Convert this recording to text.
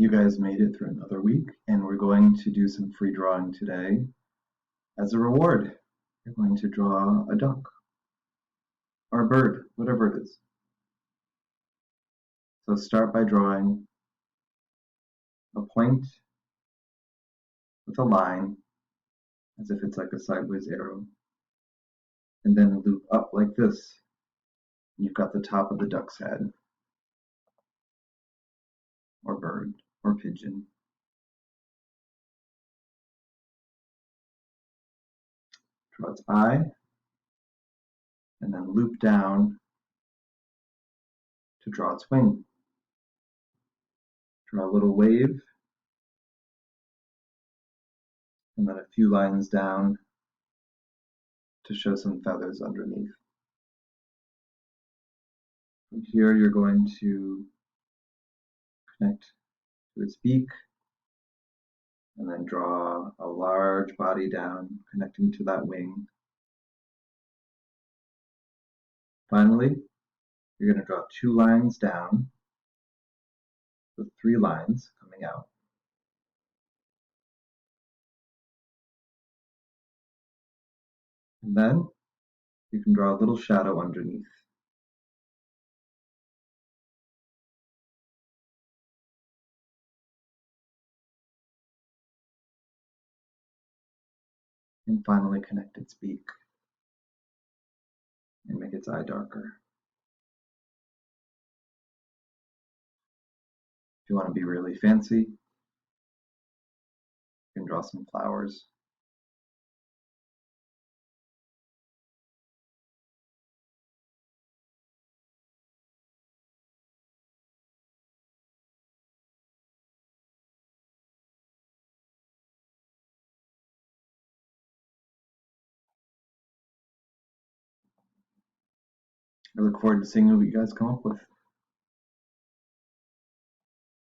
You guys made it through another week, and we're going to do some free drawing today. As a reward, you're going to draw a duck or a bird, whatever it is. So start by drawing a point with a line, as if it's like a sideways arrow, and then loop up like this. You've got the top of the duck's head, or bird, or pigeon. Draw its eye, and then loop down to draw its wing. Draw a little wave, and then a few lines down to show some feathers underneath. From here, you're going to connect to its beak, and then draw a large body down, connecting to that wing. Finally, you're going to draw 2 lines down with 3 lines coming out. And then you can draw a little shadow underneath. And finally connect its beak and make its eye darker. If you want to be really fancy, you can draw some flowers. I look forward to seeing what you guys come up with.